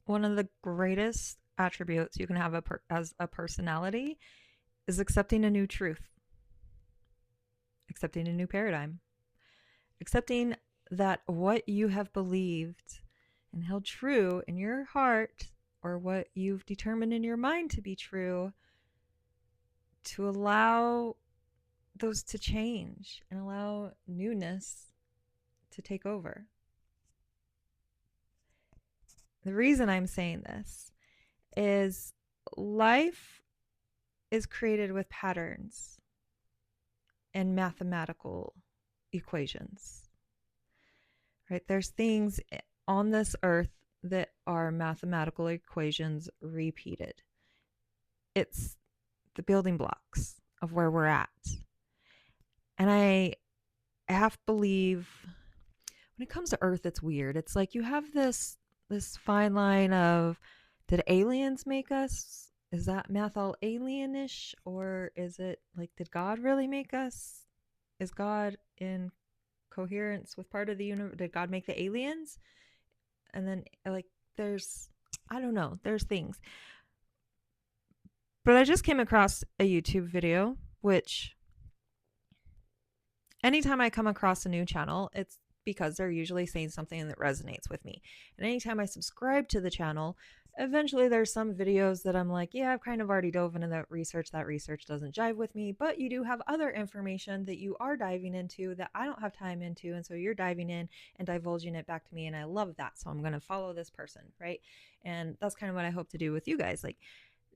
one of the greatest attributes you can have as a personality is accepting a new truth, accepting a new paradigm, accepting that what you have believed and held true in your heart, or what you've determined in your mind to be true, to allow those to change and allow newness to take over. The reason I'm saying this is life is created with patterns and mathematical equations, right? There's things on this earth that are mathematical equations repeated. It's the building blocks of where we're at. And I have to believe when it comes to earth, it's weird. It's like you have this fine line of, did aliens make us? Is that math all alienish? Or is it like, did God really make us? Is God in coherence with part of the universe? Did God make the aliens? And then like there's, I don't know, there's things. But I just came across a YouTube video, which anytime I come across a new channel, it's because they're usually saying something that resonates with me. And anytime I subscribe to the channel, eventually there's some videos that I'm like, yeah, I've kind of already dove into that research. That research doesn't jive with me, but you do have other information that you are diving into that I don't have time into. And so you're diving in and divulging it back to me. And I love that. So I'm going to follow this person, right? And that's kind of what I hope to do with you guys. Like,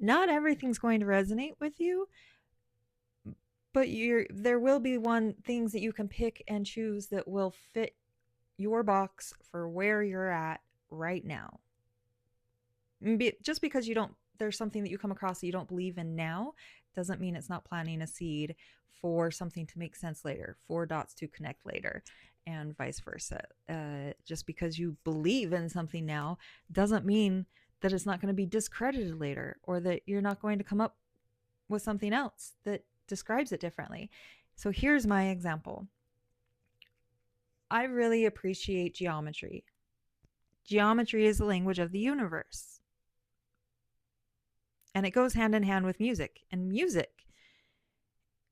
not everything's going to resonate with you, but there will be things that you can pick and choose that will fit your box for where you're at right now. Just because there's something that you come across that you don't believe in now, doesn't mean it's not planting a seed for something to make sense later, for dots to connect later, and vice versa. Just because you believe in something now doesn't mean that it's not going to be discredited later, or that you're not going to come up with something else that describes it differently. So here's my example. I really appreciate geometry. Geometry is the language of the universe. And it goes hand in hand with music. And music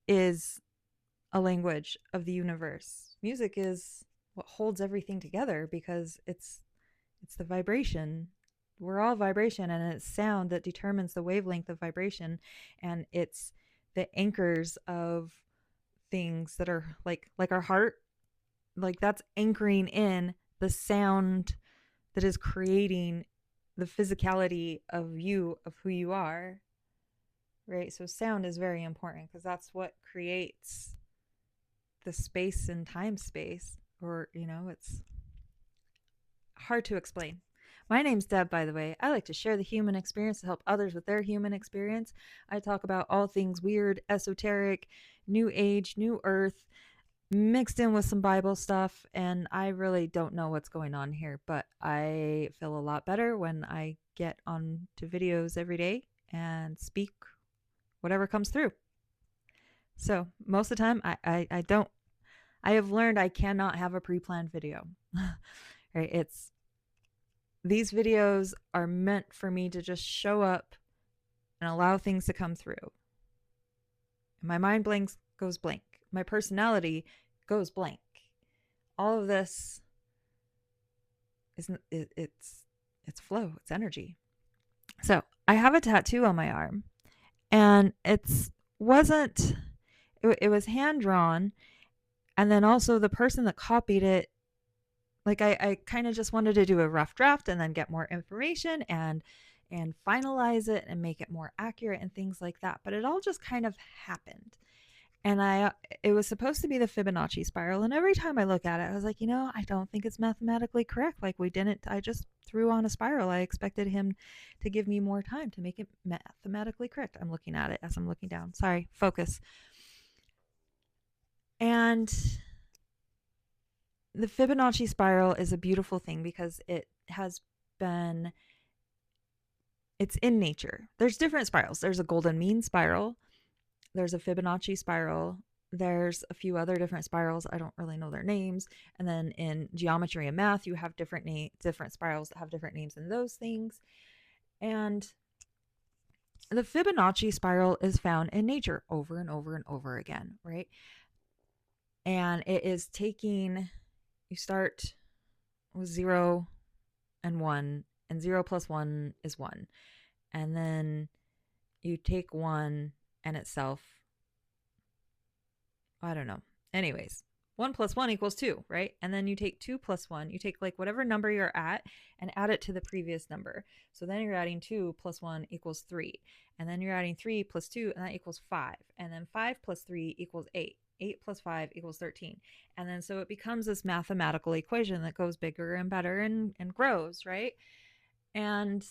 is a language of the universe. Music is what holds everything together because it's the vibration. We're all vibration, and it's sound that determines the wavelength of vibration, and it's the anchors of things that are like our heart. Like, that's anchoring in the sound that is creating the physicality of who you are, right? So sound is very important because that's what creates the space and time space, or it's hard to explain. My name's Deb, by the way. I like to share the human experience to help others with their human experience. I talk about all things weird, esoteric, new age, new earth, mixed in with some Bible stuff. And I really don't know what's going on here, but I feel a lot better when I get on to videos every day and speak whatever comes through. So most of the time, I don't, I have learned I cannot have a pre-planned video. Right? These videos are meant for me to just show up and allow things to come through. My mind goes blank. My personality goes blank. All of this it's flow, it's energy. So I have a tattoo on my arm, and it was hand drawn, and then also the person that copied it, like I kind of just wanted to do a rough draft and then get more information and finalize it and make it more accurate and things like that. But it all just kind of happened. And it was supposed to be the Fibonacci spiral. And every time I look at it, I was like, I don't think it's mathematically correct. Like, I just threw on a spiral. I expected him to give me more time to make it mathematically correct. I'm looking at it as I'm looking down. Sorry, focus. And the Fibonacci spiral is a beautiful thing because it's in nature. There's different spirals. There's a golden mean spiral. There's a Fibonacci spiral. there's a few other different spirals. I don't really know their names. And then in geometry and math, you have different spirals that have different names than those things. And the Fibonacci spiral is found in nature over and over and over again, right? And it is taking, you start with 0 and 1, and 0 plus 1 is 1. And then you take 1 and itself, I don't know. Anyways, 1 plus 1 equals 2, right? And then you take 2 plus 1, you take like whatever number you're at and add it to the previous number. So then you're adding 2 plus 1 equals 3. And then you're adding 3 plus 2, and that equals 5. And then 5 plus 3 equals 8. 8 plus 5 equals 13. And then so it becomes this mathematical equation that goes bigger and better and grows, right? And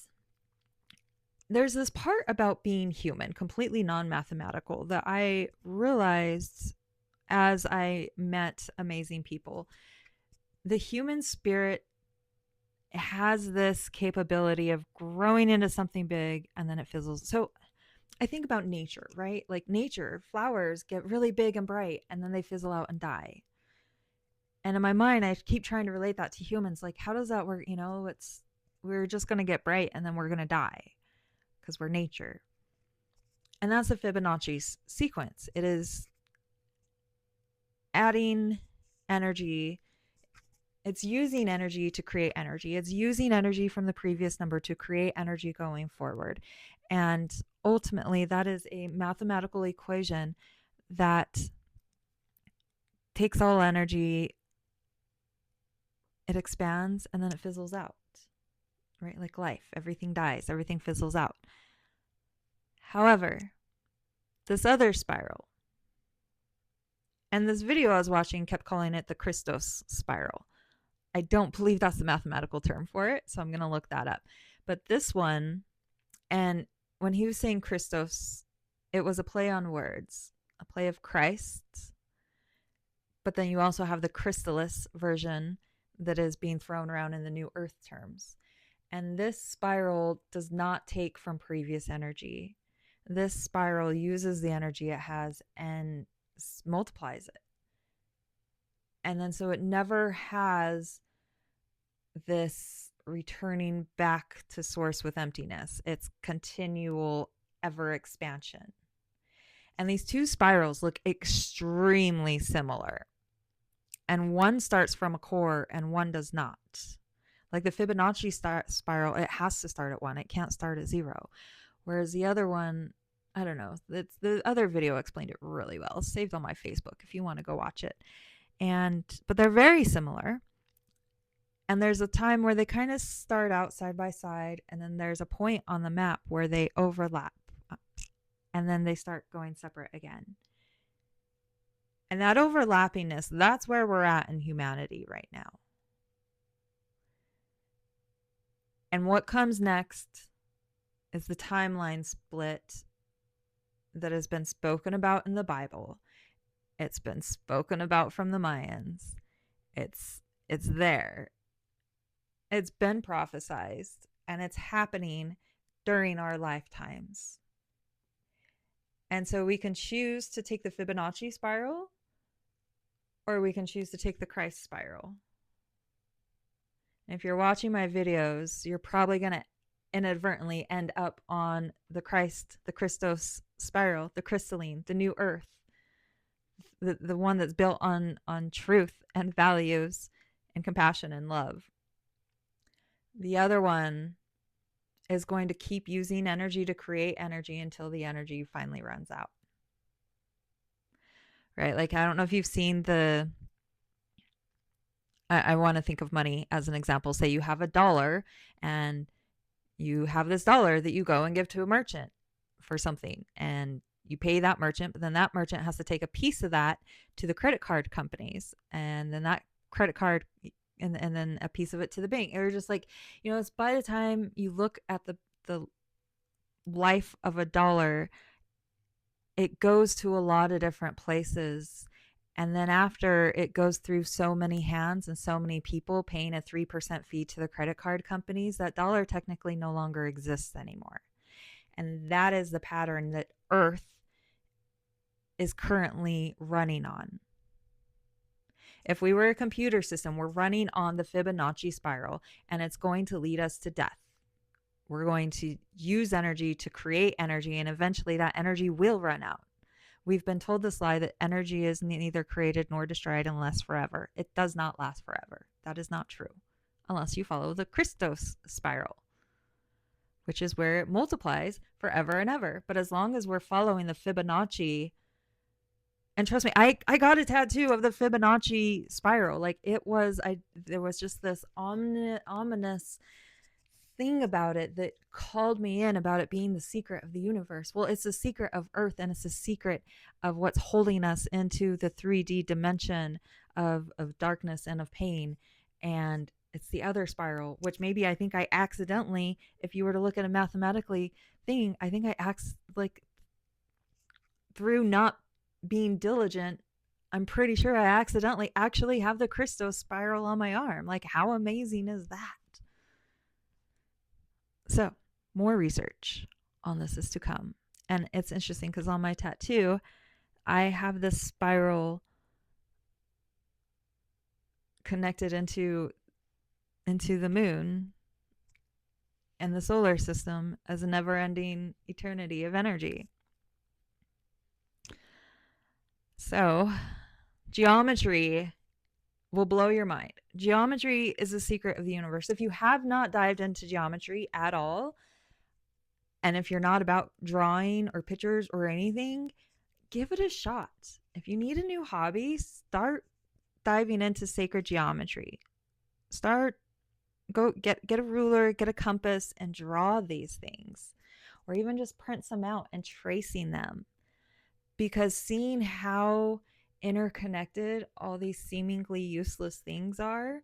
there's this part about being human, completely non-mathematical, that I realized as I met amazing people. The human spirit has this capability of growing into something big and then it fizzles. So I think about nature, right? Like nature, flowers get really big and bright and then they fizzle out and die. And in my mind, I keep trying to relate that to humans. Like, how does that work? You know, we're just going to get bright and then we're going to die because we're nature. And that's the Fibonacci sequence. It is adding energy. It's using energy to create energy. It's using energy from the previous number to create energy going forward. And ultimately, that is a mathematical equation that takes all energy, it expands, and then it fizzles out, right? Like life, everything dies, everything fizzles out. However, this other spiral, and this video I was watching kept calling it the Krystos spiral. I don't believe that's the mathematical term for it, so I'm going to look that up. But this one, and when he was saying Krystos, it was a play on words, a play of Christ. But then you also have the crystallis version that is being thrown around in the new earth terms. And this spiral does not take from previous energy. This spiral uses the energy it has and multiplies it. And then so it never has this returning back to source with emptiness. It's continual ever expansion. And these two spirals look extremely similar. And one starts from a core and one does not. Like the Fibonacci spiral, it has to start at 1. It can't start at 0. Whereas the other one, I don't know. The other video explained it really well. It's saved on my Facebook if you want to go watch it. But they're very similar. And there's a time where they kind of start out side by side, and then there's a point on the map where they overlap, and then they start going separate again. And that overlappingness, that's where we're at in humanity right now. And what comes next is the timeline split that has been spoken about in the Bible. It's been spoken about from the Mayans. It's there. It's been prophesized, and it's happening during our lifetimes. And so we can choose to take the Fibonacci spiral, or we can choose to take the Christ spiral. And if you're watching my videos, you're probably going to inadvertently end up on the Krystos spiral, the crystalline, the new earth, the one that's built on truth and values and compassion and love. The other one is going to keep using energy to create energy until the energy finally runs out. Right? Like, I don't know if you've seen I want to think of money as an example. Say you have $1 and you have this dollar that you go and give to a merchant for something, and you pay that merchant, but then that merchant has to take a piece of that to the credit card companies, and then that credit card and then a piece of it to the bank. Or just like, it's by the time you look at the life of $1, it goes to a lot of different places. And then after it goes through so many hands and so many people paying a 3% fee to the credit card companies, that dollar technically no longer exists anymore. And that is the pattern that Earth is currently running on. If we were a computer system, we're running on the Fibonacci spiral, and it's going to lead us to death. We're going to use energy to create energy, and eventually that energy will run out. We've been told this lie that energy is neither created nor destroyed and lasts forever. It does not last forever. That is not true, unless you follow the Krystos spiral, which is where it multiplies forever and ever. But as long as we're following the Fibonacci, and trust me, I got a tattoo of the Fibonacci spiral. Like, there was just this ominous thing about it that called me in about it being the secret of the universe. Well, it's the secret of Earth, and it's the secret of what's holding us into the 3D dimension of darkness and of pain. And it's the other spiral, which maybe I think I accidentally, if you were to look at a mathematically thing, I think through not being diligent, I'm pretty sure I accidentally actually have the Krystos spiral on my arm. Like, how amazing is that? So, more research on this is to come. And it's interesting because on my tattoo, I have this spiral connected into the moon and the solar system as a never-ending eternity of energy. So, geometry will blow your mind. Geometry is the secret of the universe. If you have not dived into geometry at all, and if you're not about drawing or pictures or anything, give it a shot. If you need a new hobby, start diving into sacred geometry. Go get a ruler, get a compass, and draw these things. Or even just print some out and tracing them. Because seeing how interconnected all these seemingly useless things are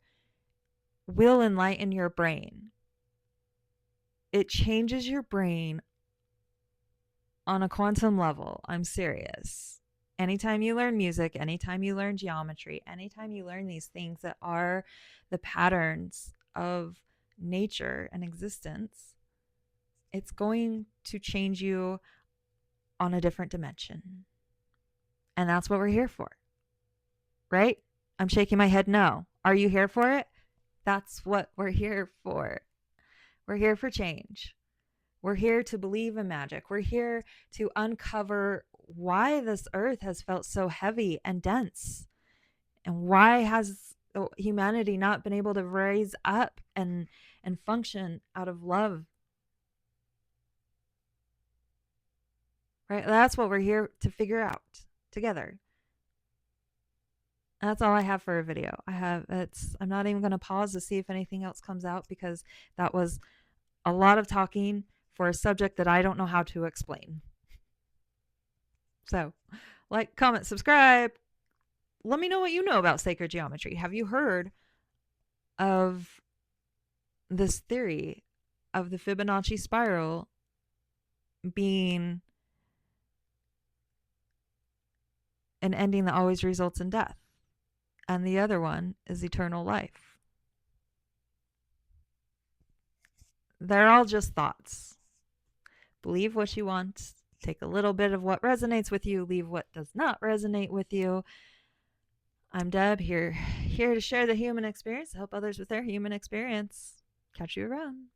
will enlighten your brain. It changes your brain on a quantum level. I'm serious. Anytime you learn music, anytime you learn geometry, anytime you learn these things that are the patterns of nature and existence, it's going to change you on a different dimension. And that's what we're here for, right? I'm shaking my head no. Are you here for it? That's what we're here for. We're here for change. We're here to believe in magic. We're here to uncover why this earth has felt so heavy and dense. And why has humanity not been able to rise up and function out of love? Right? That's what we're here to figure out together. That's all I have for a video. I'm not even going to pause to see if anything else comes out, because that was a lot of talking for a subject that I don't know how to explain. So, like, comment, subscribe. Let me know what you know about sacred geometry. Have you heard of this theory of the Fibonacci spiral being an ending that always results in death? And the other one is eternal life. They're all just thoughts. Believe what you want. Take a little bit of what resonates with you. Leave what does not resonate with you. I'm Deb, here to share the human experience, to help others with their human experience. Catch you around.